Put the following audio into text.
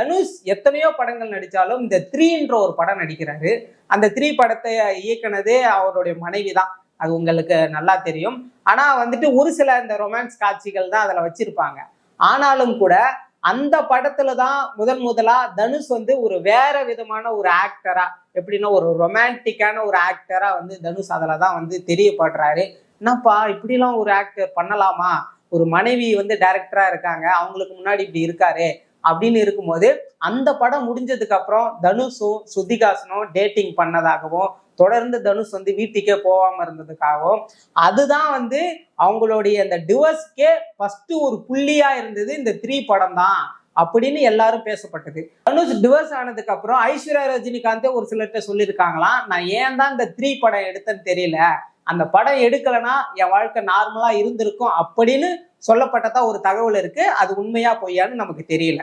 தனுஷ் எத்தனையோ படங்கள் நடிச்சாலும் இந்த 3ன்ற ஒரு படம் நடிக்கிறாரு. அந்த 3 படத்தை இயக்குனதே அவருடைய மனைவி தான். அது உங்களுக்கு நல்லா தெரியும். ஆனா வந்துட்டு ஒரு சில இந்த ரொமான்ஸ் காட்சிகள் தான் அதுல வச்சிருப்பாங்க. ஆனாலும் கூட அந்த படத்துல தான் முதலா தனுஷ் வந்து ஒரு வேற விதமான ஒரு ஆக்டரா, எப்படின்னா ஒரு ரொமான்டிக்கான ஒரு ஆக்டரா வந்து தனுஷ் அதுல தான் வந்து தெரியப்படுறாரு. என்னப்பா இப்படிலாம் ஒரு ஆக்டர் பண்ணலாமா, ஒரு மனைவி வந்து டைரக்டரா இருக்காங்க, அவங்களுக்கு முன்னாடி இப்படி இருக்காரு அப்படின்னு இருக்கும்போது, அந்த படம் முடிஞ்சதுக்கு அப்புறம் தனுஷும் ஸ்ருதிஹாசனும் டேட்டிங் பண்ணதாகவும், தொடர்ந்து தனுஷ் வந்து வீட்டுக்கே போகாம இருந்ததுக்காகவும், அதுதான் வந்து அவங்களுடைய அந்த டிவோர்ஸ்க்கே ஃபர்ஸ்ட் ஒரு புள்ளியா இருந்தது இந்த 3 படம் தான் அப்படின்னு எல்லாரும் பேசப்பட்டது. தனுஷ் டிவோர்ஸ் ஆனதுக்கு அப்புறம் ஐஸ்வர்யா ரஜினிகாந்தே ஒரு சிலர்கிட்ட சொல்லியிருக்காங்களாம், நான் ஏன் தான் இந்த 3 படம் எடுத்தேன்னு தெரியல, அந்த படம் எடுக்கலைன்னா என் வாழ்க்கை நார்மலா இருந்திருக்கும் அப்படின்னு சொல்லப்பட்டதா ஒரு தகவல் இருக்கு. அது உண்மையா பொய்யான்னு நமக்கு தெரியல.